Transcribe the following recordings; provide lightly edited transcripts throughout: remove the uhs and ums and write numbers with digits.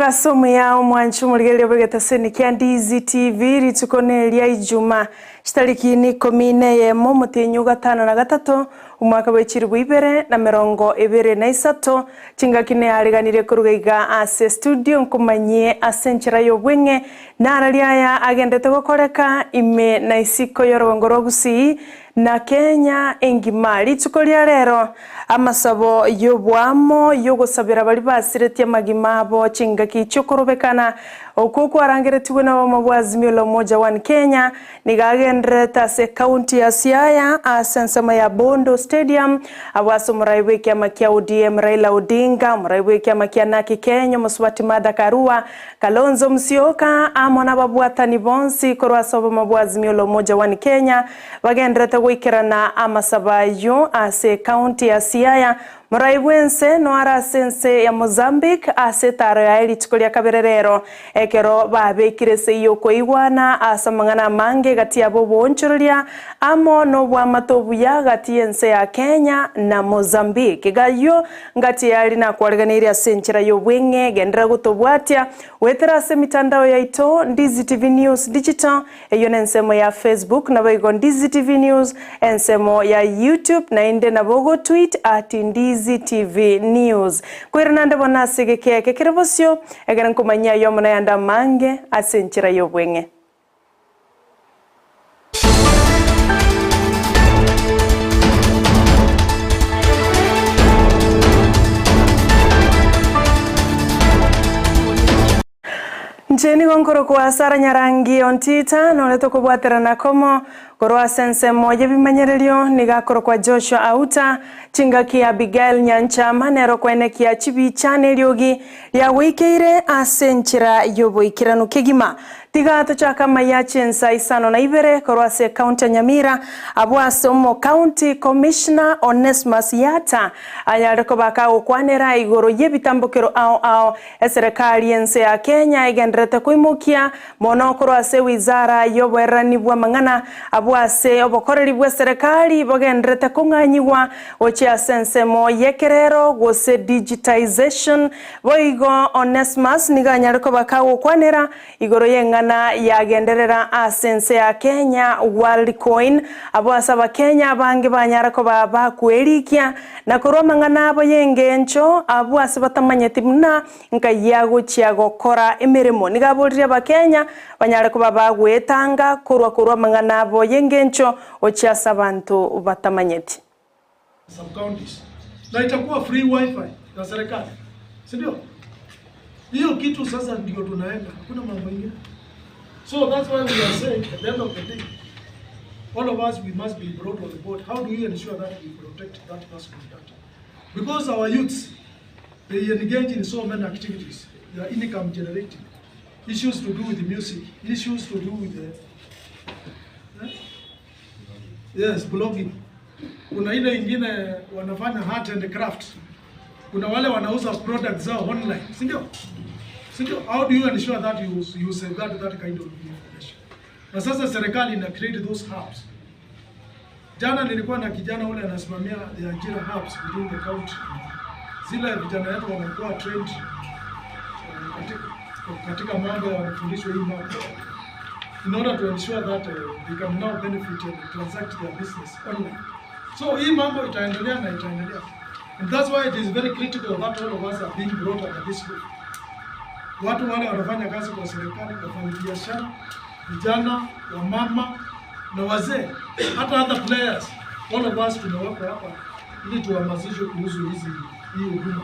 mugasomo ya mwanchu murigerio begetaseni kya Ndizi TV ritukoneria ijuma shitariki ni 14 mutinyu 5 umwaka w'ekirwa Ibere na 2023 chingakine ariganire kurugaiga ase studio nkumanyie asenchera yobwenge narariaya agendete gukoreka ime na isiko yorongo rwa Gusii na Kenya engima ritukoria rero amasabo yobwamo yogosabira bari basiretie magima abo chingaki chokorobekana okuko arangeretiwe na mabwazimio lo moja wa Kenya nigagendreta se county ya Siaya asensema ya Bondo Stadium abaso muraiwe kya makia ODM Raila Odinga muraiwe kya makia naki Kenya muswati mada Karua Kalonzo Musyoka amona babwatani bonsi korwasobo mabwazimio lo moja wa Kenya bagendreta gwikirana amasabayo ase county ya Siaya muraiwense no arasense ya Mozambique ase taro ya elitukolia kabererero ekero babekire se yoko igwana asamangana mange gati abo bonchorolia amo no bwa matobu ya gati ense ya Kenya na Mozambique gayo ngati yali na kwariganira asenchera yobwenge gendera gutobwatia wetera se mitandao ya ito Ndizi TV News Digital eyo nensemo ya Facebook na baigo Ndizi TV News ensemo ya YouTube na inde na bogo tweet @Ndizi TV News kwirana bona segeke kerebosyo egera kumanya yo mona yanda mange asenchira yobwenge Njeni gonkoro kwa Sara Nyarangi Ontita noleto kubwaterana komo korwa sense moja bimanyererio nigakoro kwa Joshua Auta chingaki Abigail Nyanchama nero kwene kia chibi chane lyogi ya wikeire asenchira yobo ikiranu kegima tigato chaka maya Chinsa Isano na Ibere korwa se county Nyamira abwasomo county commissioner Onesmus Yata anyareko baka okwanera igoro yebitambokero ao serikali yense ya Kenya igendrete kuimukia mono korwa se wizara yoberani bwa mangana abwase obokoreri bwa serikali bogendrete kunganyiwa ocha sensemo yekerero gose digitization boigo Onesmus niganyareko baka okwanera igoro yenga na yagenderera asense ya Kenya World Coin abasaba Kenya bange banyarako baba kwerikia na koroma ngana abo yengencho abwase batamanyeti muna nkayago chiago kora emirimo nigaborire ba Kenya banyarako baba gwetanga korwa mangana abo yengencho ochiasa abantu batamanyeti sub counties na itakuwa free wifi na serikali si ndio hiyo kitu sasa ndio tunaenda hakuna mambo mengine. So that's why we are saying at the end of the day, all of us, we must be brought on the board. How do we ensure that we protect that person's data? Because our youths, they engage in so many activities. They are income generating. Issues to do with the music, issues to do with the yes, blogging. Kuna ile ingine wanafanya art and craft. Kuna wale wanauza products zao online, si ndio? How do you ensure that you safeguard that kind of information? Na sasa serikali ina create those hubs. Jana nilikuwa na kijana ule anasimamia the ajira hubs within the county. Zile vijana wetu wanakuwa trained katika mambo ya wanafundishwa hii mambo in order to ensure that they can now benefit and transact their business online. So hii mambo itaendelea na itaendelea. And that's why it is very critical that all of us are being brought under this group. Watu wale wanafanya kazi kwa serikali, kwa biashara, vijana, wamama na wazee, hata other players, all of us tumewapa hapa ili tuhamasishe kuhusu hii huduma.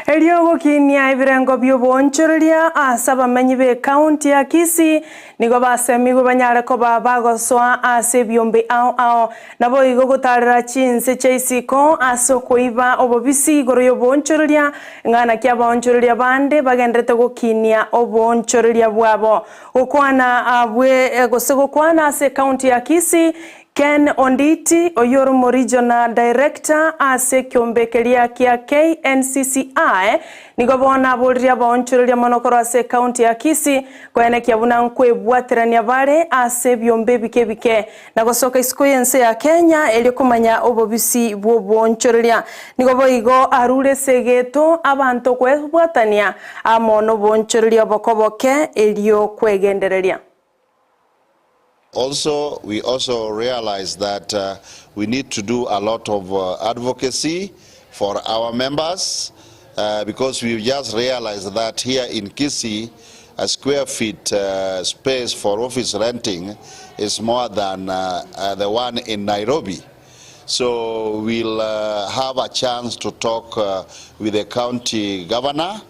Eliogo kinia ibirengo byobonchoreria asaba manyibe county ya Kisii nigo basemigo banyareko babagoswa ase byombe ao nabo igo gutarira Chinsa chaisiko asokoiba obobisi igoro yobonchoreria ngana kya bonchoreria bande bagendrete gokinia obonchoreria bwabo okwana abwe gosego kwana ase county ya Kisii Ken Onditi oyorumo regional director ase kiombekeria kia KNCCI nigo bona buriria bonchururia monokoro ase county ya Kisii kwene kiabuna nkwebwaterania bare ase byombe bike na gosoka isiko yense ya Kenya eli kumanya obobisi bwo bonchururia nigo boigo arure segeto abantu kwebwatania amono bonchururia bokoboke elio kwegendereria. Also, we also realize that we need to do a lot of advocacy for our members because we just realized that here in Kisii, a square feet space for office renting is more than the one in Nairobi. So we'll have a chance to talk with the county governor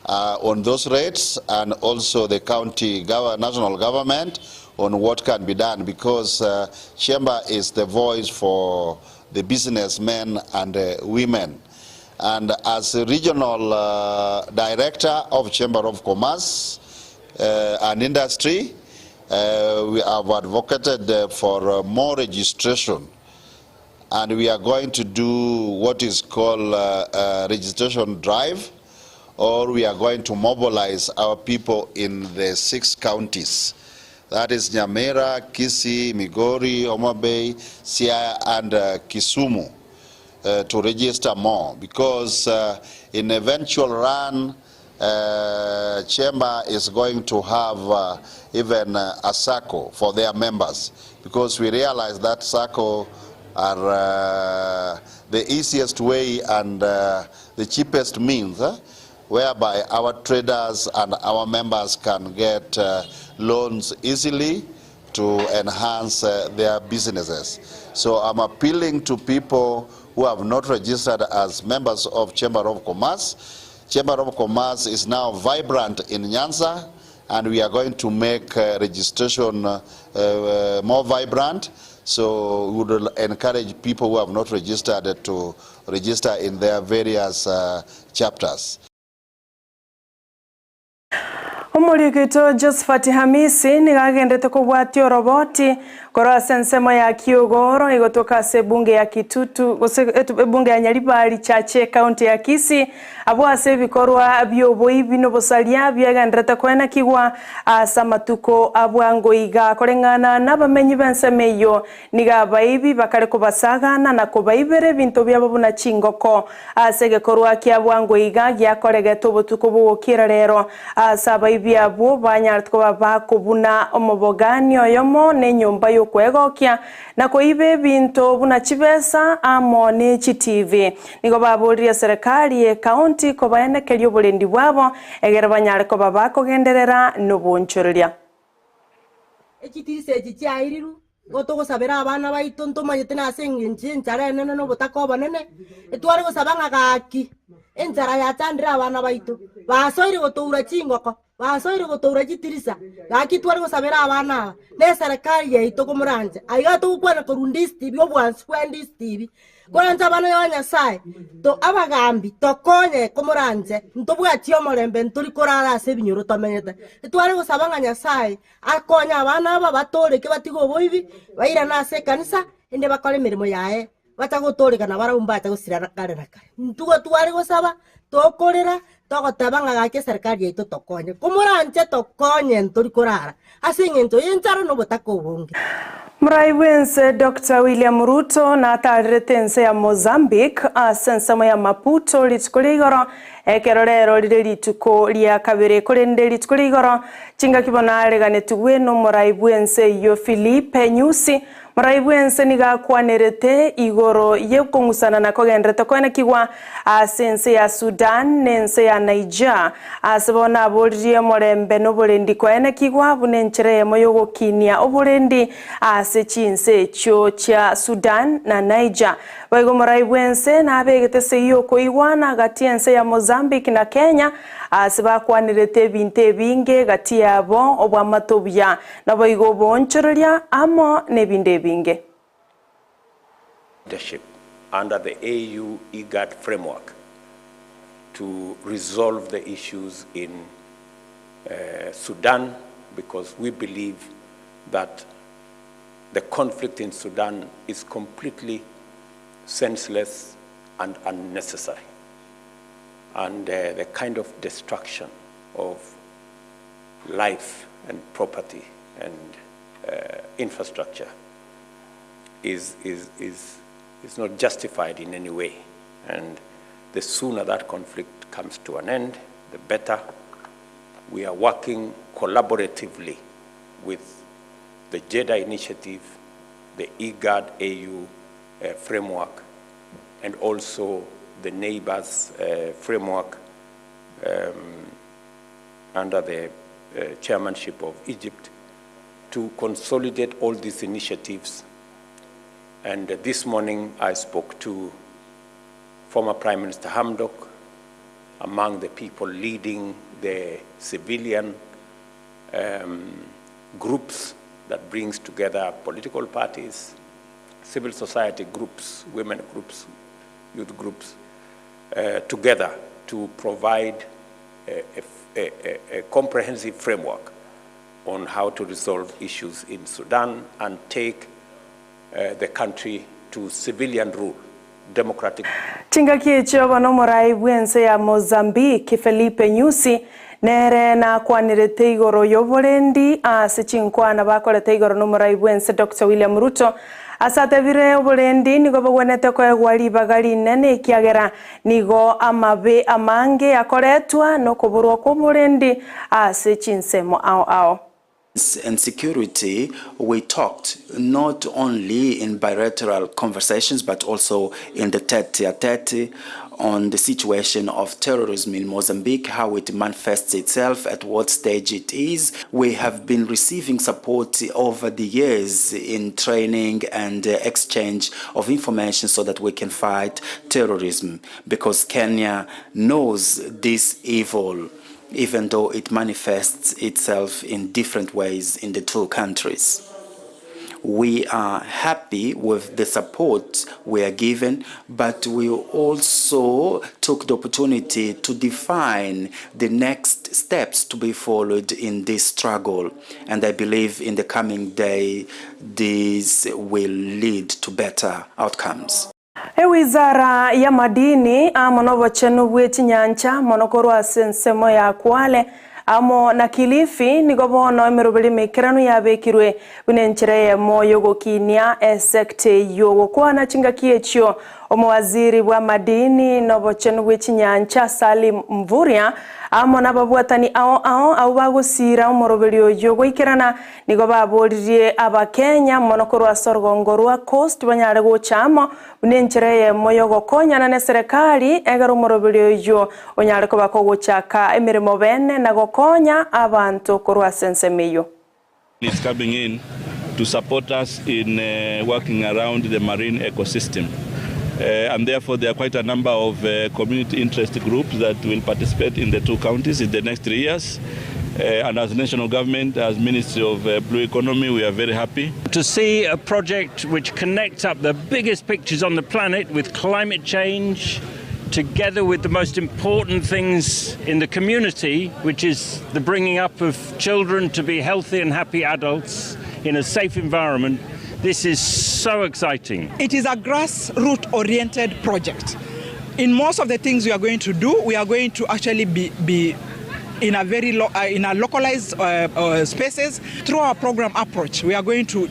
on those rates and also the county national government on what can be done, because Chamber is the voice for the businessmen and women. And as a regional director of Chamber of Commerce and Industry, we have advocated for more registration. And we are going to do what is called a registration drive, or we are going to mobilize our people in the 6 counties. That is Nyamira, Kisii, Migori, Homa Bay, Siaya, and Kisumu to register more, because in eventual run, Chamber is going to have even a SACCO for their members, because we realize that SACCO are the easiest way and the cheapest means whereby our traders and our members can get loans easily to enhance their businesses. So I'm appealing to people who have not registered as members of Chamber of Commerce. Chamber of Commerce is now vibrant in Chinsa, and we are going to make registration more vibrant. So we would encourage people who have not registered to register in their various chapters. Omurikito Josephat Hamisi nigagendete kubwatio roboti kora sensemo ya Kiogoro igotoka se bunge ya Kitutu bunge ya Nyaribari chache county ya Kisii abo ase bikorwa byoboyi bino bosalia byagendete kwena kigwa samatuko abwango iga korengana nabamenyi bensemeyo niga baibi bakare kubasagana na kubaibere bintu byabo buna chingoko ase gekorwa kyabwango iga gyakoregeto botuko bwokira rero asa byabo banyartko bakubuna omobogani oyomo ne nyumba yo kwegokia na koibe binto buna chibesa amone chitv nigo baburia serikali e county ko baenekerio bulendi bwabo egera banyarko babako genderera no bonchoreria ekitise ekichairiru goto gosabera abana baito ntomanyete na senginje nchara nene no botakoba nene etware gosabanga gaki enchara ya chandira abana baito basoire gotoura chingoko basoire gotoura chitirisa gaki tware gosabera abana ne serikali yaito komuranje aigato kwana korundis tv obwansi kwendis tv kwanza abana yonya sai to abagambi tokonye komuranje ntobwati omorembe nturi korara ase binyoro tomenyete etware gosabanga nyasaye akonya abana aba batoreke batigo boibi baira na ase kanisa ende bakore mirimo yae batagotoreka na barumba batagosira kare ntugo tware gosaba tokorera togotabanga gake serikali yaito tokonye komuranje tokonye nturi korara ase ngento yencharo no botakobonge. Mraiwense Dr. William Ruto na ataretense ya Mozambique asensamo ya Maputo litkuligoro ekerorero lituko lia kabere kolende litkuligoro chinga kibona leganetuwe no mraiwense yo Philippe Nyusi mraiwense niga kwanerete igoro yekongusana na kogendrete kwena kigwa asense ya Sudan nense ya Niger asabona abolrie morembe no bolendi kwena kigwa bunenchere moyo gokinia obolendi ase Chinsa cho cha Sudan na Niger baigo mraiwense na abegete seyo koigwana gatiense ya Mozambique na Kenya asiba kwanirete binte binge gati yabo obwamatobya na baigo bonchoreria amo ne binde binge. Leadership under the AU IGAD framework to resolve the issues in Sudan, because we believe that the conflict in Sudan is completely senseless and unnecessary. And the kind of destruction of life and property and infrastructure is not justified in any way. And the sooner that conflict comes to an end, the better. We are working collaboratively with the JEDA initiative, the IGAD AU framework, and also the neighbors framework under the chairmanship of Egypt to consolidate all these initiatives. And this morning I spoke to former Prime Minister Hamdok, among the people leading the civilian groups that brings together political parties, civil society groups, women groups, youth groups, together to provide a comprehensive framework on how to resolve issues in Sudan and take the country to civilian rule, democratic. Chingaki choba no morai bwense ya Mozambique Felipe Nyusi nere na kwanirete igoro yoborendi ase chinkwana bakorete igoro no morai bwense Dr. William Ruto asatebire oborendi nigo bagwenete ko egwari bagari nene kiagera nigo amabe amange akoretwa no kuburwa ko borendi ase chinsemo ao. And security, we talked not only in bilateral conversations but also in the tete-a-tete on the situation of terrorism in Mozambique, how it manifests itself, at what stage it is. We have been receiving support over the years in training and exchange of information so that we can fight terrorism, because Kenya knows this evil, even though it manifests itself in different ways in the two countries. We are happy with the support we are given, but we also took the opportunity to define the next steps to be followed in this struggle. And I believe in the coming day, this will lead to better outcomes. Wizara ya madini amonobo chenu bwechi nyancha monokorwa sensemo ya Kwale amo na Kilifi nigobono emerubeli mekiranu yabekirwe bunenchire moyo gokinia esekte yogo kwana chingaki ekyo omwaziri wa madini nobo chenu bwechi nyancha Salim Mvuria amo nababwatani ao bagusira omorobeli oyo goikirana nigo baboririe abakenya monokorwa sorgongorwa coast banyare gochamo bunenchire moyo gokonyana ne serikali egaro omorobeli oyo onyare ko bakogochaka emirimo bene na gokonya abantu korwa sensemeyo. It's coming in to support us in working around the marine ecosystem. And therefore there are quite a number of community interest groups that will participate in the two counties in the next 3 years. And as national government, as Ministry of Blue Economy, we are very happy to see a project which connects up the biggest pictures on the planet with climate change, together with the most important things in the community, which is the bringing up of children to be healthy and happy adults in a safe environment. This is so exciting. It is a grassroots-oriented project. In most of the things we are going to do, we are going to actually be in a very localized spaces. Through our program approach, we are going to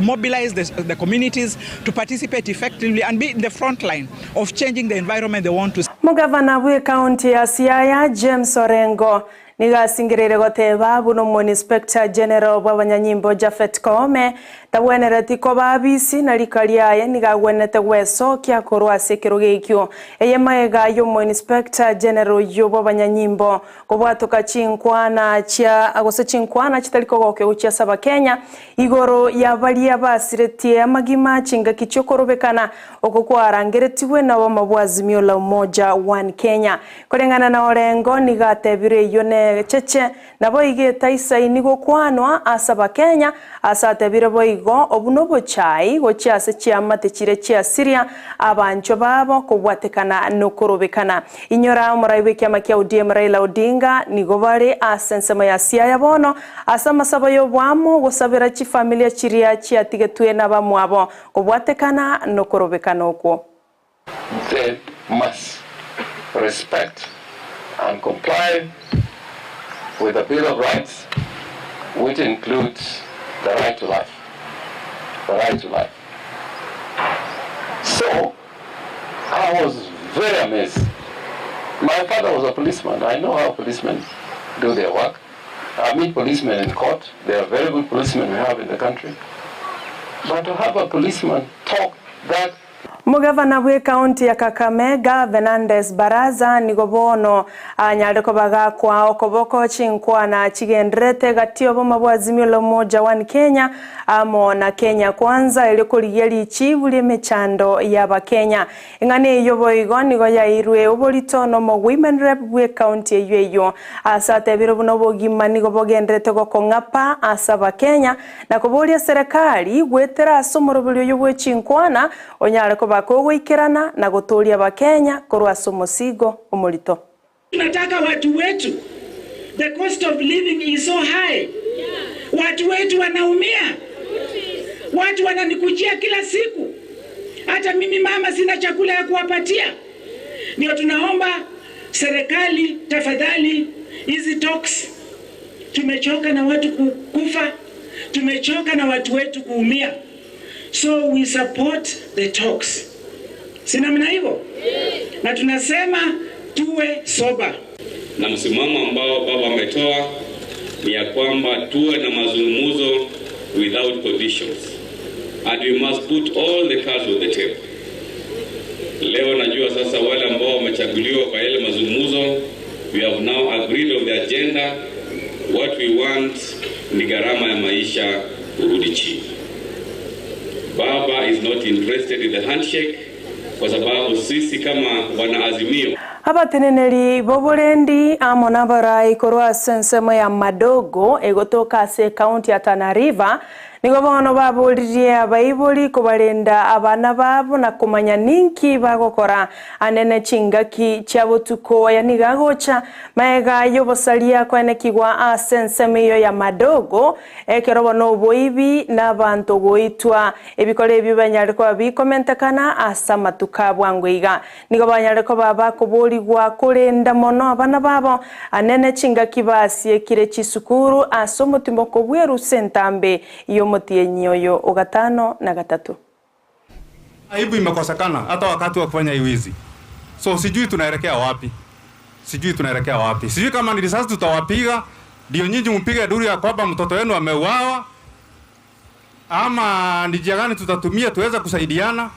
mobilize the communities to participate effectively and be in the front line of changing the environment they want to see. Mugavana wa county ya Siaya James Orengo niga singirire goteba buno Inspector General bw'abanyanyimbo Jafet Koome tabwenereti ko babisi na likaliaye niga gwenete gweso kya korwa sekirogekyo eyemaega yo Inspector General yo bw'abanyanyimbo kobwatoka chinkwana cha agose chinkwana chitaliko goke ucha saba Kenya igoro ya balia basireti amagima chinga kichokorobekana okokwarangeretiwe na bamabwazimyo la umoja one Kenya kolengana na Orengo niga tebire yone cheche nabo igeta isaini gokwanwa asaba Kenya asatebire boy igo obunobo chai gochiase chiamate chire chia Syria abancho babo kubwatekana no korobekana inyora muraibe kiama kia ODM Raila Odinga nigo bari asensema ya siaya bono asama sabayo bwamo gosabira chi familia chiria chia tigetwe na bamwabo kubwatekana no korobekana okwo. They must respect and comply with the Bill of Rights, which includes the right to life. The right to life. So, I was very amazed. My father was a policeman. I know how policemen do their work. I meet policemen in court. They are very good policemen we have in the country. But to have a policeman talk that Mugavana bwe kaunti ya Kakamega Venandes Baraza nigobono anyaleko baga kwa okoboko chinkwa na chigendrete gatio boma bwazimio lo moja wa Kenya amo na Kenya kwanza elikoliyeli chibuli mechando ya Bakenya ingane yobo igoni go ya irwe obolito no mo women rep bwe kaunti yeyo asate biro buno bogima nigobogendrete go kongapa asaba Kenya na kobolia serikali gwetera asomorobulyo yobwe chinkwana onyaleko bakogwikirana na guturia Bakenya korwa somosigo omulito. Tunataka watu wetu, the cost of living is so high. Watu wetu wanaumia. Watu wananikujia kila siku. Hata mimi mama sina chakula ya kuwapatia. Ndio tunaomba serikali tafadhali hizi talks. Tumechoka na watu kufa. Tumechoka na watu wetu kuumia. So we support the talks. Sina mna hivyo? Na tunasema tuwe soba. Na msimamo ambao baba ametoa ni ya kwamba tuwe na mazungumzo without conditions. And we must put all the cards on the table. Leo najua sasa wale ambao wamechaguliwa kwa ile mazungumzo, we have now agreed on the agenda. What we want ni gharama ya maisha kurudi chini. Baba is not interested in the handshake kwa sababu sisi kama wanaazimio abateneneri boborendi amona barai korwa sensema ya madogo egotoka se county ya Tana River nigo bono baburirie abaibuli kubarenda abana babo na kumanya ninki bagokora anene chingaki chabotuko yanigagocha maega yobosalia kwene kigwa asensemeyo ya madogo ekerobo no boibi na bantu goitwa ebikore bibanyariko bikomentekana asamatuka bwangwiga nigo banyariko baba kubuligwa kurenda mono abana babo anene chingaki basie kire chisukuru asomutimbo kobweru sentambe iyo motienyoyo ugatano na gatatu. Aibu imekosekana hata wakati wa kufanya hiwizi. So sijui tunaelekea wapi. Sijui kama ni risasi tutawapiga ndio nyinyi mpige duru ya kwamba mtoto wenu ameuawa ama ni njia gani tutatumia tuweza kusaidiana,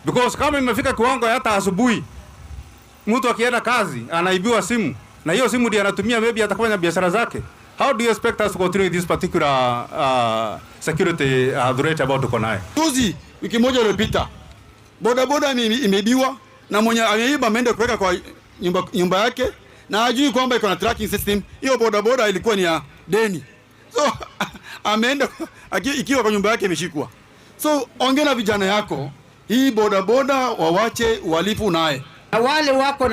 because kama imefika kiwango hata asubuhi mtu akienda kazi anaibiwa simu na hiyo simu ndiyo anatumia maybe atakufanya biashara zake. How do you expect us to continue this particular security threat about tuko naye? Juzi wiki moja iliyopita bodaboda imeibiwa na mwenye ameiba ameenda kuweka kwa nyumba yake na hajui kwamba iko na tracking system. Hiyo bodaboda ilikuwa ni ya deni. So ameenda ikiwa kwa nyumba yake imeshikwa. So ongea na vijana yako, hii bodaboda wawache uhalifu naye. Wale wako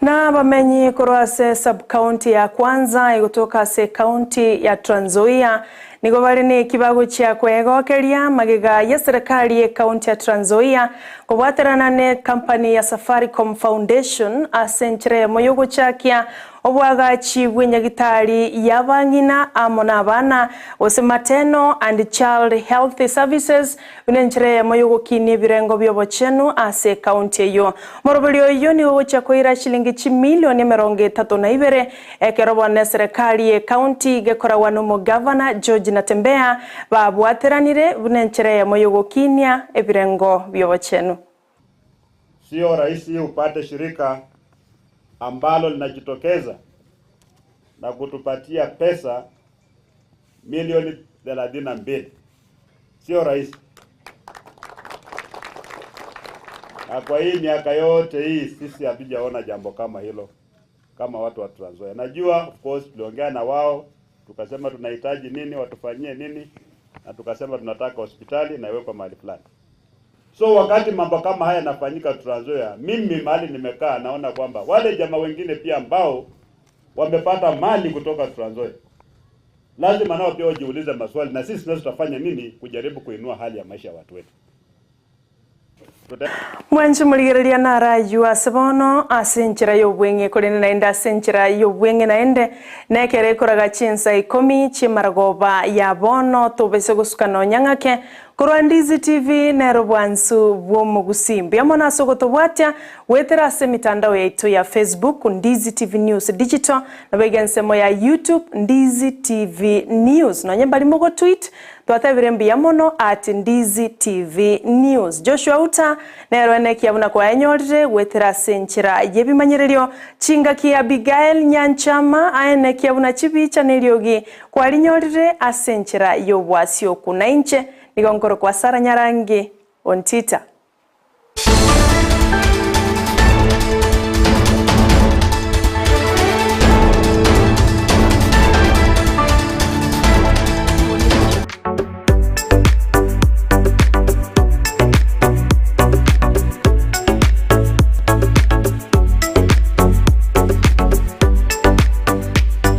na bamenyi korwase sub county ya kwanza igutoka se county ya Trans Nzoia nigo bari ni kibago cha kwegokeria magiga ya serikali ya county ya Trans Nzoia kubwaterana ne company ya Safaricom Foundation asenchre moyogo chakia obwagachi bwenyagitari yabangina amona abana osemateno and child health services unenchre moyogo kini birengo byobochenu ase county yo morobelio yo ni ocha koira shilingi milioni 32 ekerobo ne serikali ya county gekora wanu mo governor George Natembea babwateranire bunenchre moyogo kinia ebirengo byobochenu. Sio rahisi upate shirika ambalo linajitokeza na kutupatia pesa milioni 32. Sio rahisi. Na kwa hii miaka yote hii sisi hatujaona jambo kama hilo kama watu wa Trans Nzoia. Najua of course tuliongea na wao tukasema tunahitaji nini watufanyie nini, na tukasema tunataka hospitali na iwekwe mahali fulani. So wakati mambo kama haya yanafanyika Trans Nzoia, mimi mahali nimekaa naona kwamba wale jamaa wengine pia ambao wamepata mali kutoka Trans Nzoia lazima nao pia wajiulize maswali, na sisi tutafanya nini kujaribu kuinua hali ya maisha ya watu wetu. Mwanchi muligereria nara yua sabono asenchira yobwenge kuri naenda asenchira yobwenge naende nekere koraga Chinsa 10 chimaragoba ya bono tobese gusukano nyangake korwa Ndizi TV nero bwansu bwo Gusii amona sogotobwatya wetera se mitandao yaitu ya Facebook Ndizi TV News Digital na begensemo ya YouTube Ndizi TV News no nyembali mogo tweet twathabire mbia mono @Ndizi TV News. Joshua Auta nero eneki abuna kwa enyorire wetera senchira yebimanyererio chingaki Abigail Nyanchama aeneki abuna chibicha neriogi kwa linyorire asenchira yobwasio kuna inche nigonkoro kwa Nyarangi Ontita.